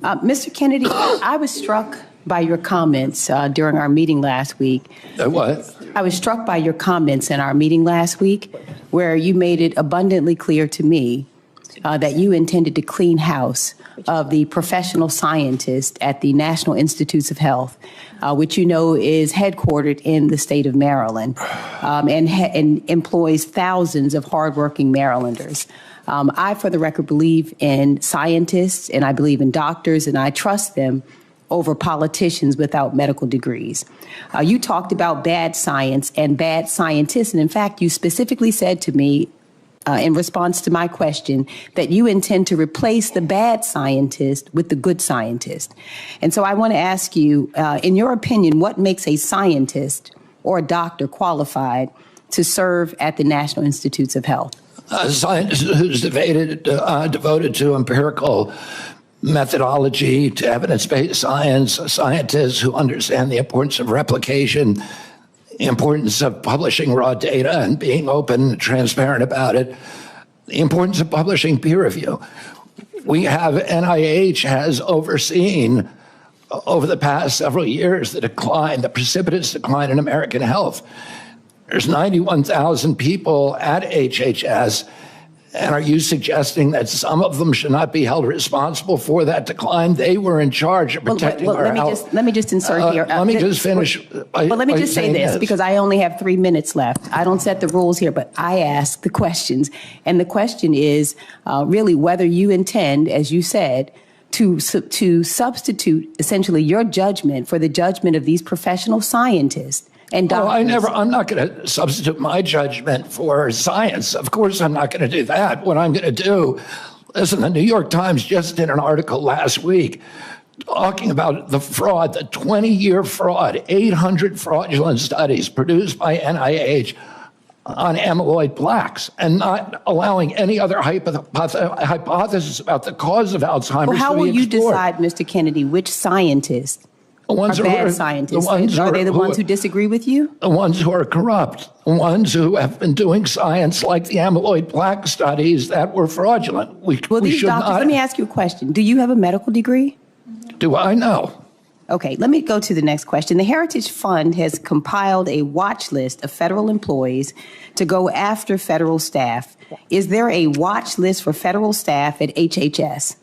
Mr. Kennedy, I was struck by your comments during our meeting last week. What? I was struck by your comments in our meeting last week where you made it abundantly clear to me that you intended to clean house of the professional scientist at the National Institutes of Health, which you know is headquartered in the state of Maryland and employs thousands of hardworking Marylanders. I, for the record, believe in scientists and I believe in doctors and I trust them over politicians without medical degrees. You talked about bad science and bad scientists. And in fact, you specifically said to me in response to my question that you intend to replace the bad scientist with the good scientist. And so I want to ask you, in your opinion, what makes a scientist or a doctor qualified to serve at the National Institutes of Health? A scientist who's devoted to empirical methodology, to evidence-based science, scientists who understand the importance of replication, the importance of publishing raw data and being open and transparent about it, the importance of publishing peer review. We have, NIH has overseen over the past several years the decline, the precipitous decline in American health. There's 91,000 people at HHS, and are you suggesting that some of them should not be held responsible for that decline? They were in charge of protecting our health. Let me just insert here. Let me just finish. Let me just say this, because I only have 3 minutes left. I don't set the rules here, but I ask the questions. And the question is really whether you intend, as you said, to substitute essentially your judgment for the judgment of these professional scientists. And I'm not going to substitute my judgment for science. Of course, I'm not going to do that. What I'm going to do, listen, the New York Times just did an article last week talking about the fraud, the 20-year fraud, 800 fraudulent studies produced by NIH on amyloid plaques and not allowing any other hypothesis about the cause of Alzheimer's. Well, how will you decide, Mr. Kennedy, which scientists are bad scientists? Are they the ones who disagree with you? The ones who are corrupt, the ones who have been doing science like the amyloid plaque studies that were fraudulent. These doctors, let me ask you a question. Do you have a medical degree? Do I know? Okay, let me go to the next question. The Heritage Fund has compiled a watch list of federal employees to go after federal staff. Is there a watch list for federal staff at HHS?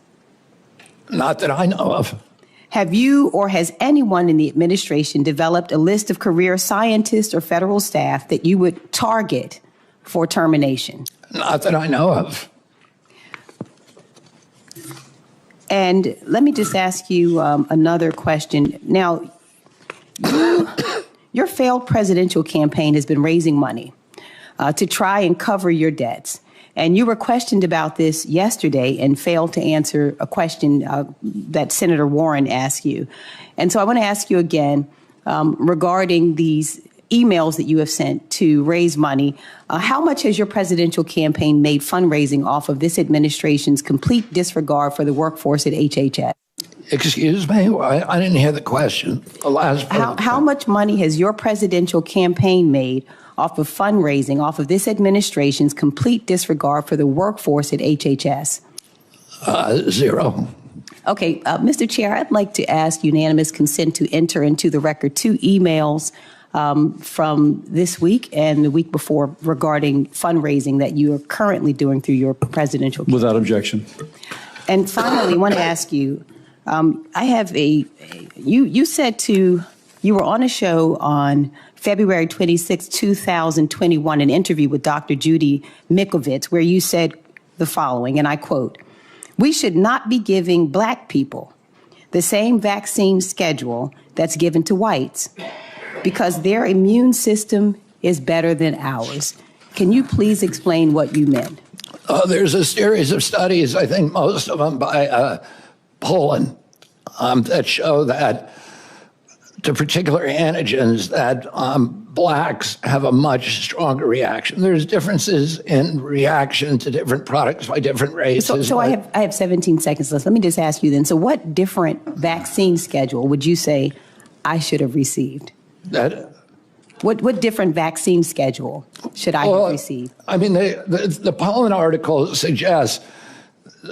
Not that I know of. Have you or has anyone in the administration developed a list of career scientists or federal staff that you would target for termination? Not that I know of. And let me just ask you another question. Now, your failed presidential campaign has been raising money to try and cover your debts. And you were questioned about this yesterday and failed to answer a question that Senator Warren asked you. And so I want to ask you again regarding these emails that you have sent to raise money. How much has your presidential campaign made fundraising off of this administration's complete disregard for the workforce at HHS? Excuse me? I didn't hear the question. The last part. How much money has your presidential campaign made off of fundraising, off of this administration's complete disregard for the workforce at HHS? Zero. Okay, Mr. Chair, I'd like to ask unanimous consent to enter into the record 2 emails from this week and the week before regarding fundraising that you are currently doing through your presidential campaign. Without objection. And finally, I want to ask you, you said you were on a show on February 26, 2021, an interview with Dr. Judy Mikovits, where you said the following, and I quote, "We should not be giving Black people the same vaccine schedule that's given to whites because their immune system is better than ours." Can you please explain what you meant? There's a series of studies, I think most of them by Poland, that show that to particular antigens that Blacks have a much stronger reaction. There's differences in reaction to different products by different races. So I have 17 seconds left. Let me just ask you then. So what different vaccine schedule would you say I should have received? What different vaccine schedule should I have received? I mean, the Poland article suggests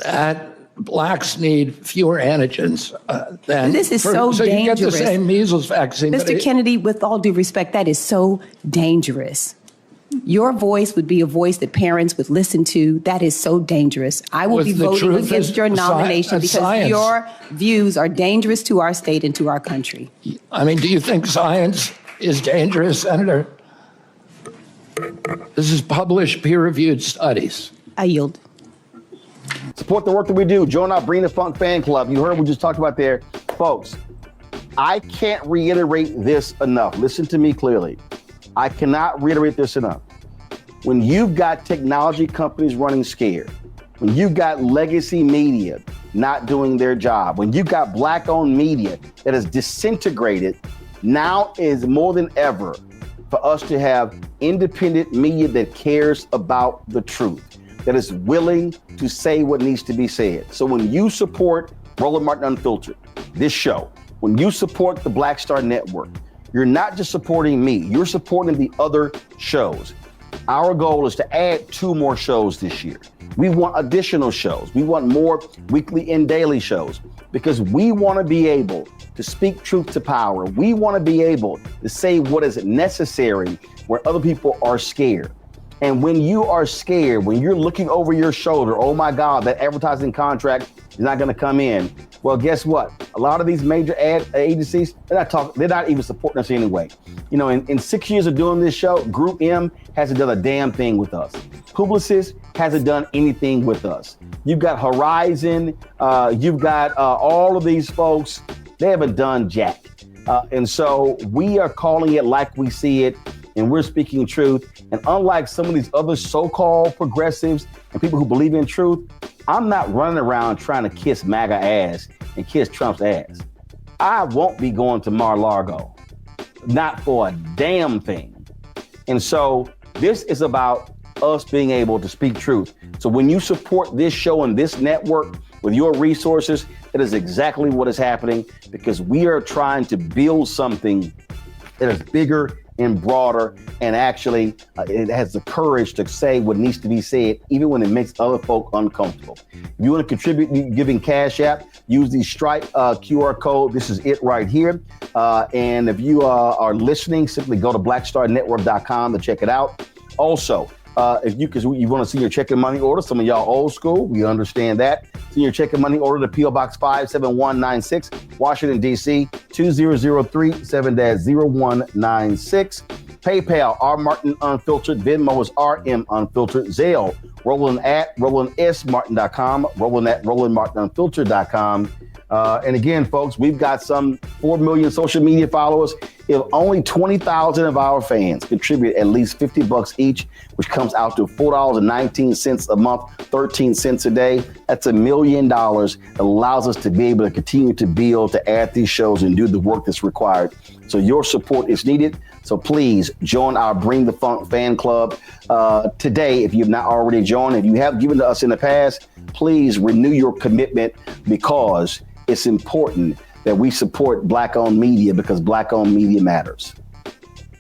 that blacks need fewer antigens than... This is so you get the dangerous. same measles vaccine. but Mr. Kennedy, with all due respect, that is so dangerous. Your voice would be a voice that parents would listen to. That is so dangerous. I will With be the voting truth against is your nomination because science. your views are dangerous to our state and to our country. I mean, do you think science is dangerous, Senator? This is published, peer-reviewed studies. I yield. Support the work that we do. Join our Bring the Funk fan club. You heard what we just talked about there. Folks, I can't reiterate this enough. Listen to me clearly. I cannot reiterate this enough. When you've got technology companies running scared, when you've got legacy media not doing their job, when you've got black-owned media that is disintegrated, now is more than ever for us to have independent media that cares about the truth, that is willing to say what needs to be said. So when you support Roland Martin Unfiltered, this show, when you support the Black Star Network, you're not just supporting me, you're supporting the other shows. Our goal is to add 2 more shows this year. We want additional shows. We want more weekly and daily shows because we want to be able to speak truth to power. We want to be able to say what is necessary where other people are scared. And when you are scared, when you're looking over your shoulder, oh my God, that advertising contract is not going to come in. Well, guess what? A lot of these major ad agencies, they're not even supporting us anyway. You know, in 6 years of doing this show, Group M hasn't done a damn thing with us. Publicis hasn't done anything with us. You've got Horizon, you've got all of these folks, they haven't done jack. And so we are calling it like we see it, and we're speaking truth. And unlike some of these other so-called progressives and people who believe in truth, I'm not running around trying to kiss MAGA ass and kiss Trump's ass. I won't be going to Mar-a-Lago, not for a damn thing. And so this is about us being able to speak truth. So when you support this show and this network with your resources, that is exactly what is happening, because we are trying to build something that is bigger and broader, and actually it has the courage to say what needs to be said, even when it makes other folk uncomfortable. If you want to contribute giving Cash App, use the Stripe QR code. This is it right here. And if you are listening, simply go to blackstarnetwork.com to check it out. Also, if you want to see your checking money order, some of y'all old school, we understand that. See your checking money order to P.O. Box 57196, Washington, D.C., 2003 7-0196. PayPal, R. Martin Unfiltered. Venmo is RM Unfiltered. Zelle, Roland at RolandSMartin.com, Roland at RolandMartinUnfiltered.com. And again, folks, we've got some 4 million social media followers. If only 20,000 of our fans contribute at least $50 each, which comes out to $4.19 a month, 13 cents a day, that's $1 million that allows us to be able to continue to build, to add these shows and do the work that's required. So your support is needed. So please join our Bring the Funk fan club today. If you've not already joined, if you have given to us in the past, please renew your commitment, because it's important that we support Black-owned media, because Black-owned media matters.